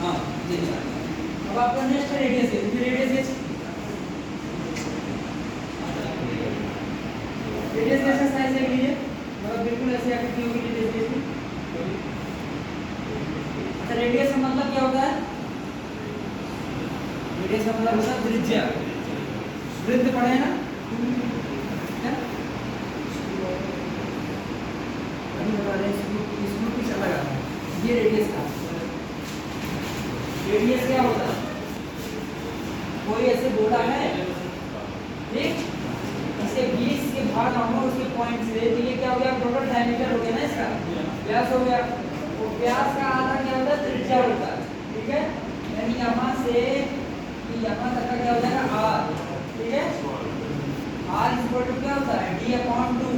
हाँ ये चार। अब आपका next radius gauge, radius gauge का साइज देख लीजिए, मतलब बिल्कुल ऐसे आकृति होगी रेडियस गेज की। अच्छा रेडियस का मतलब क्या होता है? रेडियस का मतलब होता है त्रिज्या। वृत्त पढ़े हैं ना? अभी बता रहे हैं इसको कुछ अलग आता है। ये रेडियस का, रेडियस क्या होता है? कोई ऐसे गोला है, ठीक, इसके 20 के भाग हम उसके पॉइंट से, तो ये क्या हो गया? टोटल डायमीटर हो गया ना, इसका व्यास हो गया। वो व्यास का आधा क्या होता है? त्रिज्या होता है, ठीक है। यानी यहाँ से यहाँ तक का क्या हो जाएगा? आर, ठीक है। आर इक्वल टू क्या होता है? d/2,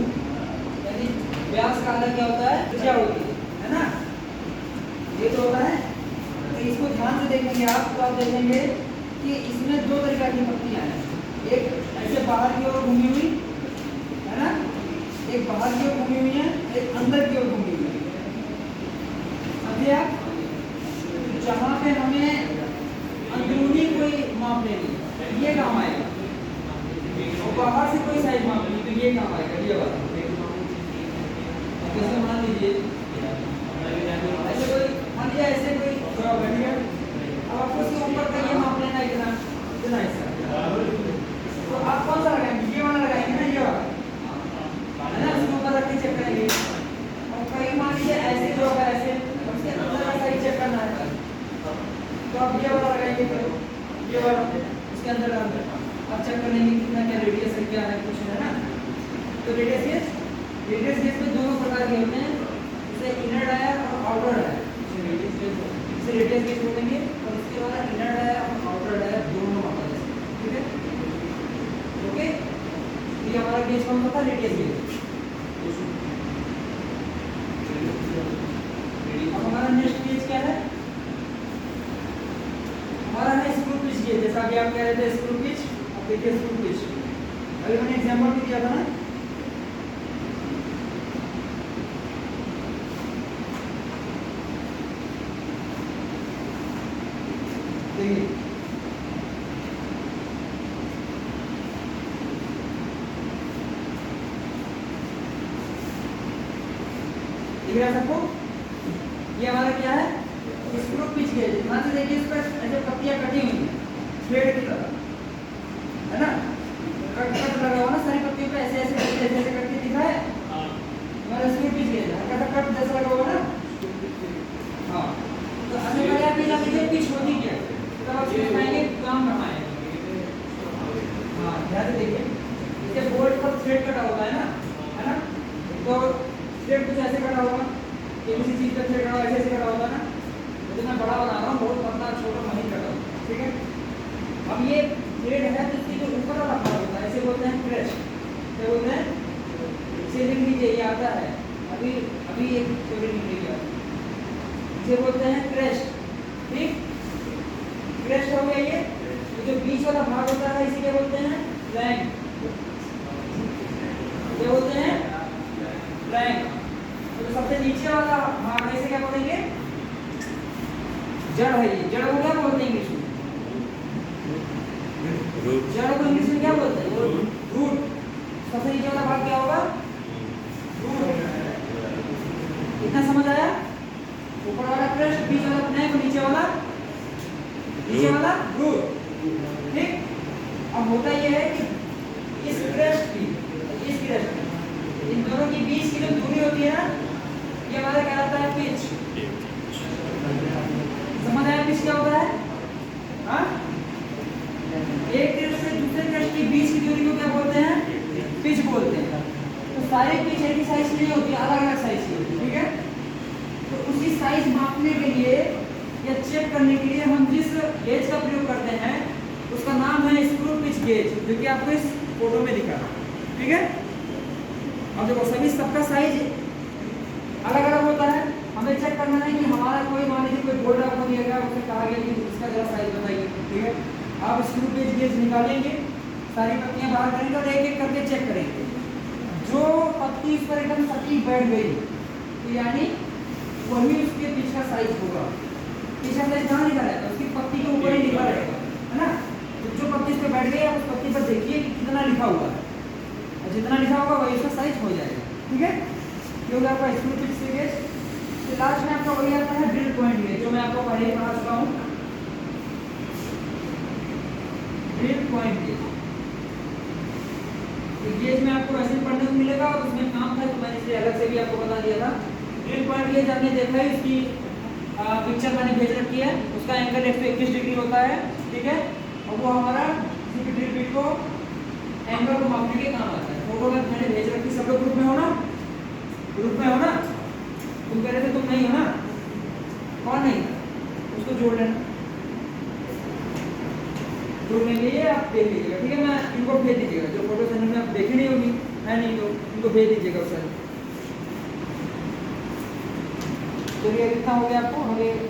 यानी व्यास का आधा क्या होता है? त्रिज्या होती है ना। ये तो होता है। तो इसको ध्यान से देखेंगे आप, तो आप देखेंगे कि इसमें दो तरीके की पत्तियां हैं। एक ऐसे बाहर की ओर घूमी हुई है ना, एक बाहर की ओर घूमी हुई है, एक अंदर की ओर घूमी हुई है। समझे आप? जहाँ पे हमें अंदरूनी कोई माप लेनी है, ये काम आएगा। और बाहर से कोई साइज माप लेनी, तो ये काम आएगा, ये वाला। जैसे मान लीजिए ऐसे कोई, मान लीजिए ऐसे कोई जॉब है, ठीक है। अब आपको इसके ऊपर का ये माप लेना है, इतना इतना हिस्सा, तो आप कौन सा लगाएंगे? ये वाला लगाएंगे ना, ये वाला है ना, उसके ऊपर रख के चेक करेंगे। और कहीं मान लीजिए ऐसे जॉब है, ऐसे उसके अंदर का साइज चेक करना है, तो आप ये वाला लगाएंगे, ये वाला इसके अंदर आप चेक कर लेंगे कितना क्या रेडियस है, क्या है, कुछ है ना। तो रेडियस गेज में दोनों प्रकार के होते हैं, जैसे इनर डायर और आउटर डायर। इसे रेडियस गेज बोलेंगे, और इसके बाद इनर डायर और आउटर डायर दोनों होता है, ठीक है। ओके, ये हमारा गेज कौन सा था? Radius gauge. अब हमारा नेक्स्ट गेज क्या है? हमारा है स्क्रू पिच गेज। जैसा कि आप कह रहे थे स्क्रू पिच, अब देखिए स्क्रू पिच, अभी मैंने एग्जांपल भी दिया था ना। देखिए दिख रहा है सबको? ये हमारा क्या है? Screw pitch gauge. ध्यान से देखिए, इस पर ऐसे पत्तियां कटी हुई हैं थ्रेड की तरह, है ना। कट लगा हुआ ना सारी पत्तियों पे, ऐसे ऐसे करके ऐसे ऐसे करके दिखा है हमारा स्क्रू पिच गेज। हल्का सा कट जैसा लगा हुआ ना। हाँ, तो हमें पता है कि जब ये पिच होती क्या, तब आप समझ पाएंगे काम कहाँ है। हाँ ध्यान से देखिए, इसके बोल्ट पर थ्रेड कटा होता है ना, तो थ्रेड कुछ ऐसे कटा होगा, किसी चीज का थ्रेड ऐसे ऐसे कटा होगा ना। तो मैं बड़ा बना रहा हूँ, बहुत पतला छोटा नहीं कटा, ठीक है। अब ये थ्रेड है, तो इसकी जो ऊपर वाला भाग होता है, इसे बोलते हैं क्रेस्ट। क्या बोलते हैं? इसे लिख लीजिए, ये आता है, अभी अभी एक थ्योरी निकलेगी, इसे बोलते हैं क्रेस्ट, ठीक। क्रेस्ट हो गया ये। तो जो बीच वाला भाग होता है, इसे क्या बोलते हैं? फ्लैंक। क्या बोलते हैं? फ्लैंक। तो सबसे नीचे वाला भाग है, इसे क्या बोलेंगे? जड़ है। ये जड़ को क्या बोलते हैं इंग्लिश में? जड़ को इंग्लिश में क्या बोलते हैं? रूट। सबसे नीचे वाला भाग क्या होगा? रूट। इतना समझ आया? ऊपर वाला क्रेस्ट, बीच वाला फ्लैंक, नीचे वाला रूट, ठीक। अब होता यह है कि इस क्रेस्ट की, इस क्रेस्ट की, इन दोनों के बीच की जो दूरी होती है ना, ये हमारा कहलाता है पिच। समझ आया पिच क्या होता है? हाँ, एक क्रेस्ट से दूसरे क्रेस्ट के बीच की दूरी को क्या बोलते हैं? पिच बोलते हैं। तो सारी पिच एक ही साइज की नहीं होती, अलग अलग साइज की होती है, ठीक है। तो उसी साइज मापने के लिए या चेक करने के लिए हम जिस गेज का प्रयोग करते हैं, उसका नाम है स्क्रू पिच गेज, जो कि आपको इस फोटो में दिखा, ठीक है। अब देखो, सभी सबका साइज अलग अलग होता है। हमें चेक करना है कि हमारा कोई, मान लीजिए कोई बोर्ड आपको दिया गया, उससे कहा गया कि इसका जरा साइज बताइए, ठीक है। आप स्क्रू पिच गेज निकालेंगे, सारी पत्तियां बाहर करेंगे और एक एक करके चेक करेंगे। जो पत्ती इस पर एकदम सटीक बैठ गई, तो यानी वही उसके पिच का साइज होगा, पिछला साइज जहाँ लिखा रहता है उसकी पत्ती के ऊपर ही लिखा रहेगा, है ना। तो जो पत्ती इस पे बैठ गई आप उस पत्ती पर देखिए कि कितना लिखा हुआ है, और जितना लिखा होगा वही उसका साइज हो जाएगा, ठीक है। ये हो गया आपका स्क्रू पिच से गेज। तो लास्ट में आपका वही आता है ड्रिल पॉइंट गेज, जो मैं आपको पहले ही पढ़ा चुका हूँ। ड्रिल पॉइंट गेज, तो गेज में आपको वैसे ही पढ़ने को मिलेगा, और उसमें काम था तो मैंने इसलिए अलग से भी आपको बता दिया था। ड्रिल पॉइंट गेज आपने देखा है, इसकी पिक्चर मैंने भेज रखी है, उसका एंगल 121 डिग्री होता है, ठीक है। और वो हमारा किसी भी ड्रिल बिट को एंगल को मापने के काम आता है। फोटो में मैंने भेज रखी, सब लोग ग्रुप में हो ना, ग्रुप में हो ना, तुम कह रहे थे तुम नहीं हो ना, कौन नहीं, उसको जोड़ लेना, जोड़ने के लिए आप देख लीजिएगा, ठीक है। मैं इनको भेज दीजिएगा, जो फोटो चैनल में आप देखी नहीं होगी, है नहीं तो इनको भेज दीजिएगा सर। चलिए कितना हो गया आपको, हमें